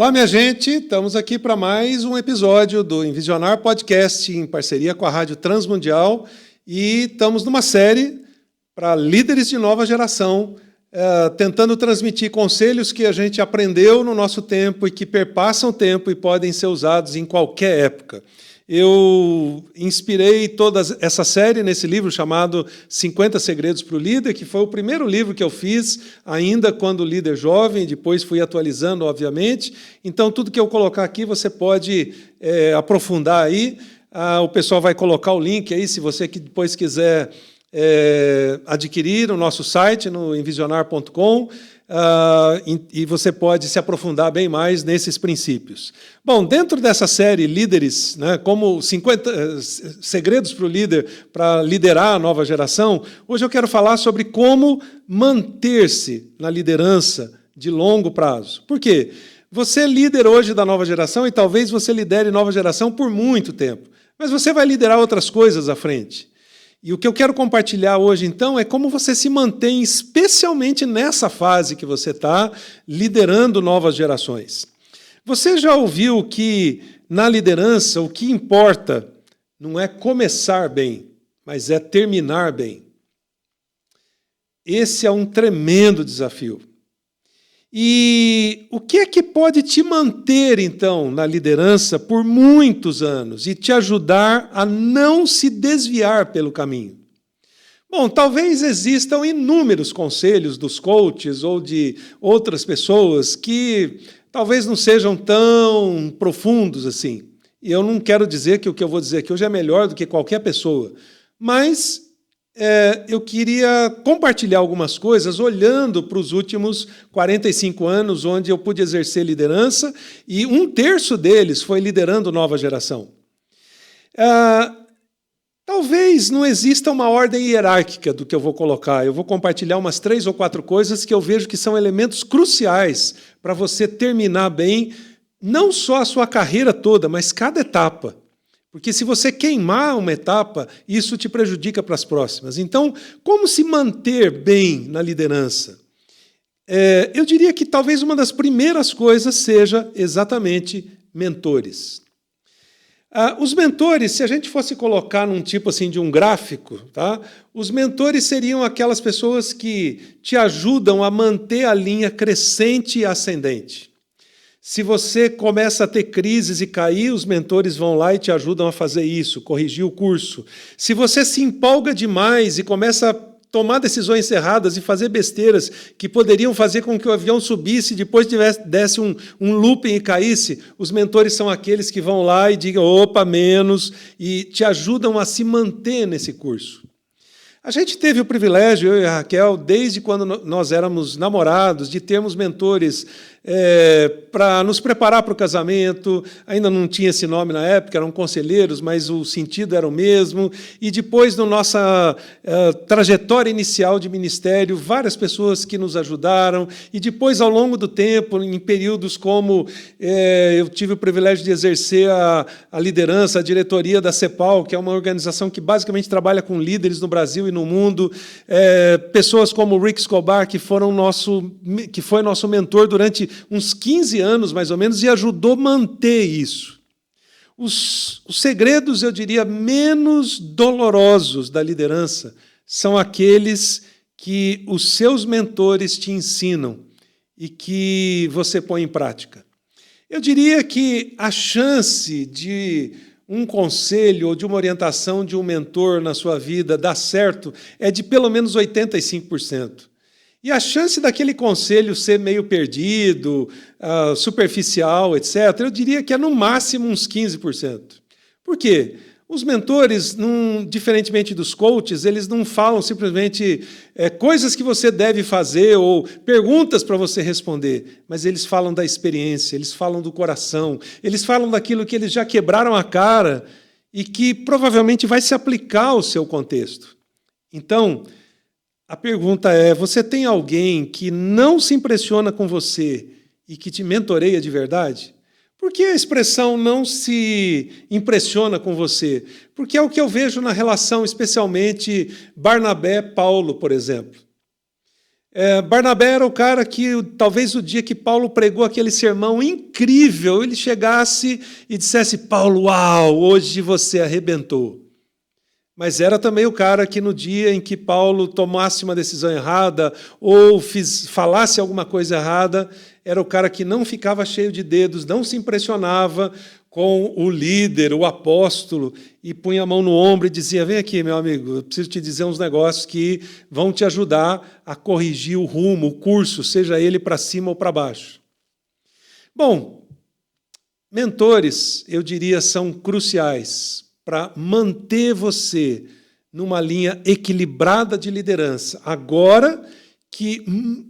Olá, minha gente, estamos aqui para mais um episódio do Envisionar Podcast em parceria com a Rádio Transmundial e estamos numa série para líderes de nova geração, tentando transmitir conselhos que a gente aprendeu no nosso tempo e que perpassam o tempo e podem ser usados em qualquer época. Eu inspirei toda essa série nesse livro chamado 50 Segredos para o Líder, que foi o primeiro livro que eu fiz ainda quando líder jovem, depois fui atualizando, obviamente. Então, tudo que eu colocar aqui, você pode aprofundar aí. O pessoal vai colocar o link aí, se você depois quiser adquirir no nosso site, no envisionar.com, e você pode se aprofundar bem mais nesses princípios. Bom, dentro dessa série Líderes, né, como 50 segredos para o líder, para liderar a nova geração, hoje eu quero falar sobre como manter-se na liderança de longo prazo. Por quê? Você é líder hoje da nova geração e talvez você lidere nova geração por muito tempo, mas você vai liderar outras coisas à frente. E o que eu quero compartilhar hoje, então, é como você se mantém, especialmente nessa fase que você está, liderando novas gerações. Você já ouviu que, na liderança, o que importa não é começar bem, mas é terminar bem. Esse é um tremendo desafio. E o que é que pode te manter, então, na liderança por muitos anos e te ajudar a não se desviar pelo caminho? Bom, talvez existam inúmeros conselhos dos coaches ou de outras pessoas que talvez não sejam tão profundos assim. E eu não quero dizer que o que eu vou dizer aqui hoje é melhor do que qualquer pessoa, mas eu queria compartilhar algumas coisas olhando para os últimos 45 anos, onde eu pude exercer liderança, e 1/3 deles foi liderando nova geração. Talvez não exista uma ordem hierárquica do que eu vou colocar. Eu vou compartilhar umas 3 ou 4 coisas que eu vejo que são elementos cruciais para você terminar bem, não só a sua carreira toda, mas cada etapa. Porque se você queimar uma etapa, isso te prejudica para as próximas. Então, como se manter bem na liderança? Eu diria que talvez uma das primeiras coisas seja exatamente mentores. Os mentores, se a gente fosse colocar num tipo assim de um gráfico, tá? Os mentores seriam aquelas pessoas que te ajudam a manter a linha crescente e ascendente. Se você começa a ter crises e cair, os mentores vão lá e te ajudam a fazer isso, corrigir o curso. Se você se empolga demais e começa a tomar decisões erradas e fazer besteiras que poderiam fazer com que o avião subisse e depois desse um looping e caísse, os mentores são aqueles que vão lá e digam, opa, menos, e te ajudam a se manter nesse curso. A gente teve o privilégio, eu e a Raquel, desde quando nós éramos namorados, de termos mentores para nos preparar para o casamento. Ainda não tinha esse nome na época, eram conselheiros, mas o sentido era o mesmo. E depois, na nossa trajetória inicial de ministério, várias pessoas que nos ajudaram. E depois, ao longo do tempo, em períodos como eu tive o privilégio de exercer a liderança, a diretoria da CEPAL, que é uma organização que basicamente trabalha com líderes no Brasil e no mundo, pessoas como o Rick Escobar, que foi nosso mentor durante uns 15 anos, mais ou menos, e ajudou a manter isso. Os segredos, eu diria, menos dolorosos da liderança são aqueles que os seus mentores te ensinam e que você põe em prática. Eu diria que a chance de um conselho ou de uma orientação de um mentor na sua vida dar certo é de pelo menos 85%. E a chance daquele conselho ser meio perdido, superficial, etc., eu diria que é no máximo uns 15%. Por quê? Os mentores, diferentemente dos coaches, eles não falam simplesmente coisas que você deve fazer ou perguntas para você responder, mas eles falam da experiência, eles falam do coração, eles falam daquilo que eles já quebraram a cara e que provavelmente vai se aplicar ao seu contexto. Então, a pergunta é, você tem alguém que não se impressiona com você e que te mentoreia de verdade? Por que a expressão não se impressiona com você? Porque é o que eu vejo na relação, especialmente Barnabé-Paulo, por exemplo. Barnabé era o cara que, talvez o dia que Paulo pregou aquele sermão incrível, ele chegasse e dissesse: Paulo, uau, hoje você arrebentou. Mas era também o cara que no dia em que Paulo tomasse uma decisão errada ou falasse alguma coisa errada, era o cara que não ficava cheio de dedos, não se impressionava com o líder, o apóstolo, e punha a mão no ombro e dizia: vem aqui, meu amigo, eu preciso te dizer uns negócios que vão te ajudar a corrigir o rumo, o curso, seja ele para cima ou para baixo. Bom, mentores, eu diria, são cruciais para manter você numa linha equilibrada de liderança. Agora que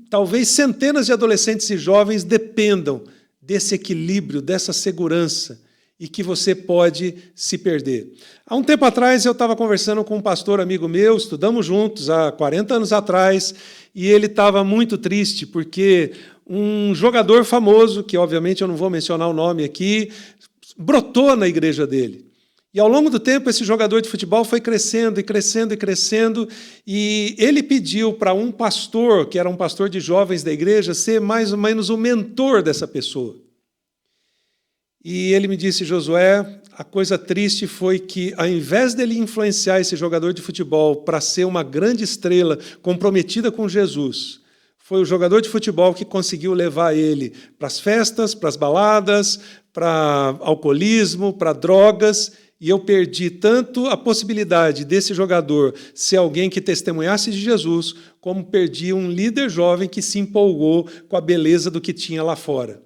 talvez centenas de adolescentes e jovens dependam desse equilíbrio, dessa segurança, e que você pode se perder. Há um tempo atrás, eu estava conversando com um pastor amigo meu, estudamos juntos há 40 anos atrás, e ele estava muito triste, porque um jogador famoso, que obviamente eu não vou mencionar o nome aqui, brotou na igreja dele. E ao longo do tempo, esse jogador de futebol foi crescendo e crescendo e crescendo, e ele pediu para um pastor, que era um pastor de jovens da igreja, ser mais ou menos o mentor dessa pessoa. E ele me disse: Josué, a coisa triste foi que, ao invés dele influenciar esse jogador de futebol para ser uma grande estrela comprometida com Jesus, foi o jogador de futebol que conseguiu levar ele para as festas, para as baladas, para alcoolismo, para drogas, e eu perdi tanto a possibilidade desse jogador ser alguém que testemunhasse de Jesus, como perdi um líder jovem que se empolgou com a beleza do que tinha lá fora.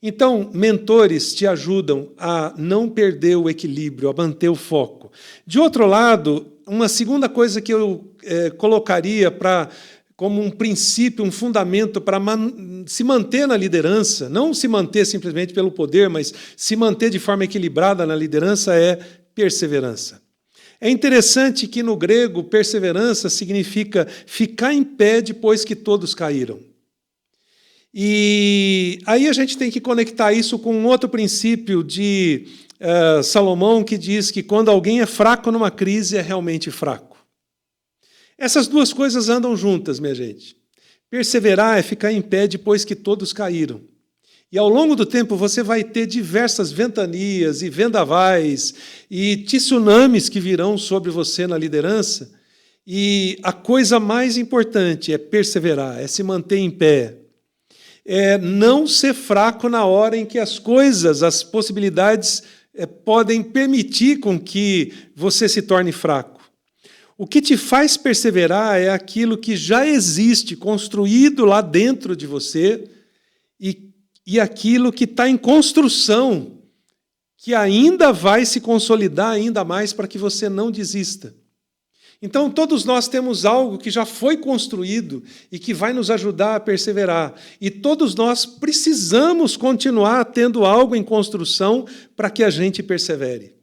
Então, mentores te ajudam a não perder o equilíbrio, a manter o foco. De outro lado, uma segunda coisa que eu colocaria como um princípio, um fundamento para se manter na liderança, não se manter simplesmente pelo poder, mas se manter de forma equilibrada na liderança, é perseverança. É interessante que no grego, perseverança significa ficar em pé depois que todos caíram. E aí a gente tem que conectar isso com um outro princípio de Salomão, que diz que quando alguém é fraco numa crise, é realmente fraco. Essas duas coisas andam juntas, minha gente. Perseverar é ficar em pé depois que todos caíram. E ao longo do tempo você vai ter diversas ventanias e vendavais e tsunamis que virão sobre você na liderança. E a coisa mais importante é perseverar, é se manter em pé. É não ser fraco na hora em que as coisas, as possibilidades podem permitir com que você se torne fraco. O que te faz perseverar é aquilo que já existe, construído lá dentro de você, e aquilo que está em construção, que ainda vai se consolidar ainda mais para que você não desista. Então, todos nós temos algo que já foi construído e que vai nos ajudar a perseverar. E todos nós precisamos continuar tendo algo em construção para que a gente persevere.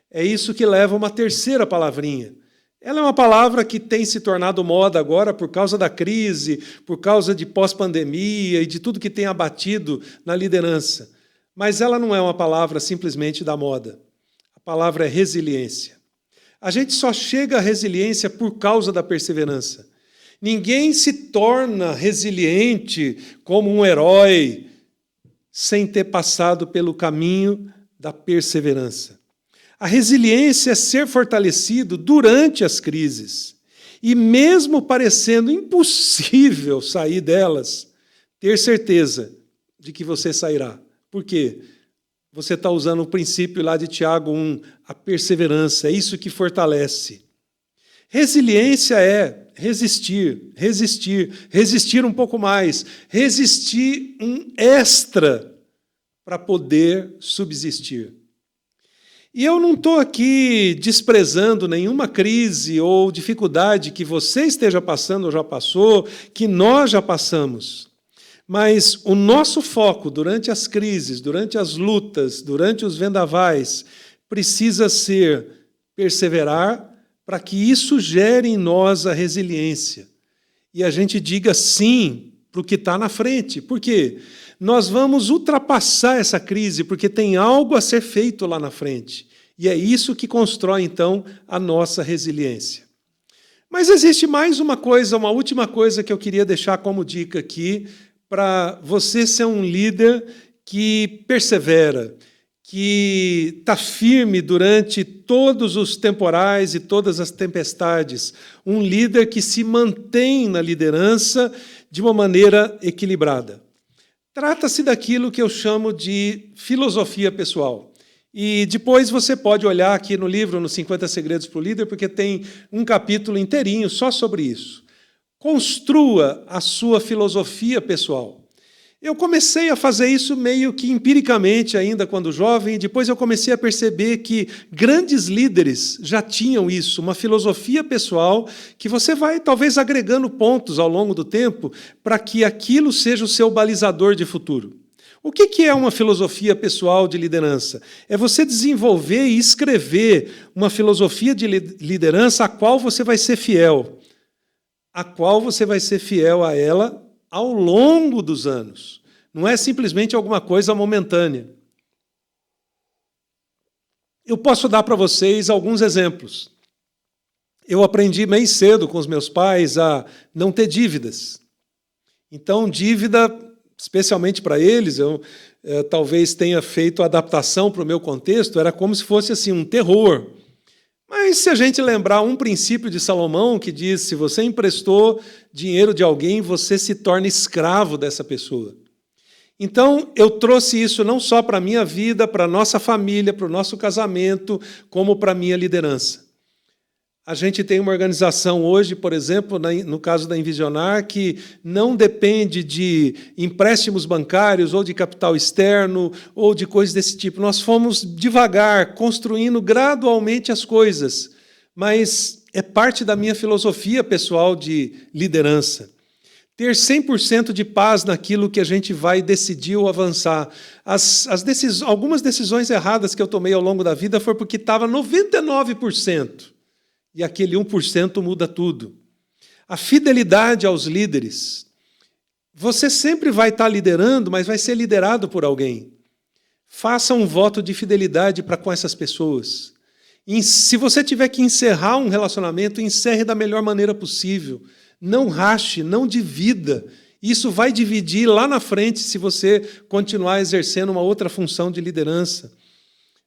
É isso que leva a uma terceira palavrinha. Ela é uma palavra que tem se tornado moda agora por causa da crise, por causa de pós-pandemia e de tudo que tem abatido na liderança. Mas ela não é uma palavra simplesmente da moda. A palavra é resiliência. A gente só chega à resiliência por causa da perseverança. Ninguém se torna resiliente como um herói sem ter passado pelo caminho da perseverança. A resiliência é ser fortalecido durante as crises. E mesmo parecendo impossível sair delas, ter certeza de que você sairá. Por quê? Você está usando o princípio lá de Tiago 1, a perseverança, é isso que fortalece. Resiliência é resistir, resistir, resistir um pouco mais, resistir um extra para poder subsistir. E eu não estou aqui desprezando nenhuma crise ou dificuldade que você esteja passando ou já passou, que nós já passamos. Mas o nosso foco durante as crises, durante as lutas, durante os vendavais, precisa ser perseverar para que isso gere em nós a resiliência. E a gente diga sim para o que está na frente. Por quê? Nós vamos ultrapassar essa crise, porque tem algo a ser feito lá na frente. E é isso que constrói, então, a nossa resiliência. Mas existe mais uma coisa, uma última coisa que eu queria deixar como dica aqui, para você ser um líder que persevera, que está firme durante todos os temporais e todas as tempestades. Um líder que se mantém na liderança de uma maneira equilibrada. Trata-se daquilo que eu chamo de filosofia pessoal. E depois você pode olhar aqui no livro, nos 50 Segredos para o Líder, porque tem um capítulo inteirinho só sobre isso. Construa a sua filosofia pessoal. Eu comecei a fazer isso meio que empiricamente ainda quando jovem, e depois eu comecei a perceber que grandes líderes já tinham isso, uma filosofia pessoal que você vai talvez agregando pontos ao longo do tempo para que aquilo seja o seu balizador de futuro. O que é uma filosofia pessoal de liderança? É você desenvolver e escrever uma filosofia de liderança a qual você vai ser fiel, a ela ao longo dos anos. Não é simplesmente alguma coisa momentânea. Eu posso dar para vocês alguns exemplos. Eu aprendi bem cedo com os meus pais a não ter dívidas. Então, dívida, especialmente para eles, eu talvez tenha feito a adaptação para o meu contexto, era como se fosse assim, um terror. Mas se a gente lembrar um princípio de Salomão que diz, se você emprestou dinheiro de alguém, você se torna escravo dessa pessoa. Então, eu trouxe isso não só para a minha vida, para a nossa família, para o nosso casamento, como para a minha liderança. A gente tem uma organização hoje, por exemplo, no caso da Envisionar, que não depende de empréstimos bancários ou de capital externo ou de coisas desse tipo. Nós fomos devagar, construindo gradualmente as coisas, mas é parte da minha filosofia pessoal de liderança. Ter 100% de paz naquilo que a gente vai decidir ou avançar. Algumas decisões erradas que eu tomei ao longo da vida foi porque estava 99%. E aquele 1% muda tudo. A fidelidade aos líderes. Você sempre vai estar liderando, mas vai ser liderado por alguém. Faça um voto de fidelidade para com essas pessoas. E se você tiver que encerrar um relacionamento, encerre da melhor maneira possível. Não rache, não divida. Isso vai dividir lá na frente se você continuar exercendo uma outra função de liderança.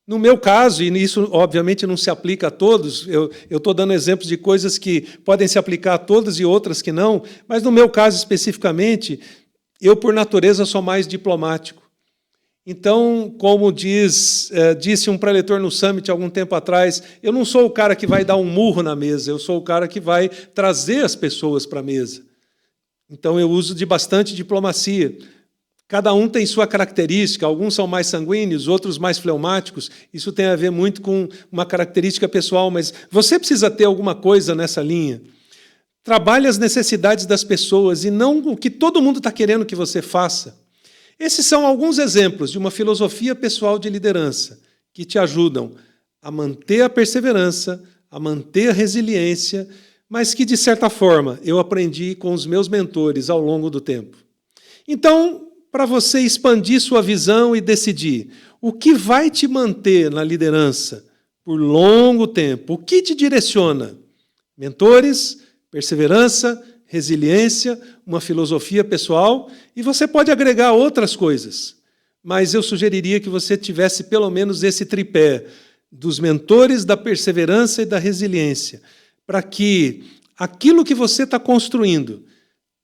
No meu caso, e isso obviamente não se aplica a todos, eu estou dando exemplos de coisas que podem se aplicar a todas e outras que não, mas no meu caso especificamente, eu por natureza sou mais diplomático. Então, como disse um preletor no Summit algum tempo atrás, eu não sou o cara que vai dar um murro na mesa, eu sou o cara que vai trazer as pessoas para a mesa. Então, eu uso de bastante diplomacia. Cada um tem sua característica, alguns são mais sanguíneos, outros mais fleumáticos. Isso tem a ver muito com uma característica pessoal, mas você precisa ter alguma coisa nessa linha. Trabalhe as necessidades das pessoas e não o que todo mundo está querendo que você faça. Esses são alguns exemplos de uma filosofia pessoal de liderança que te ajudam a manter a perseverança, a manter a resiliência, mas que, de certa forma, eu aprendi com os meus mentores ao longo do tempo. Então, para você expandir sua visão e decidir o que vai te manter na liderança por longo tempo, o que te direciona? Mentores, perseverança, resiliência, uma filosofia pessoal, e você pode agregar outras coisas, mas eu sugeriria que você tivesse pelo menos esse tripé dos mentores, da perseverança e da resiliência, para que aquilo que você está construindo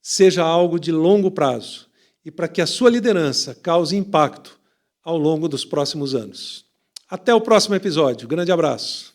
seja algo de longo prazo, e para que a sua liderança cause impacto ao longo dos próximos anos. Até o próximo episódio. Grande abraço.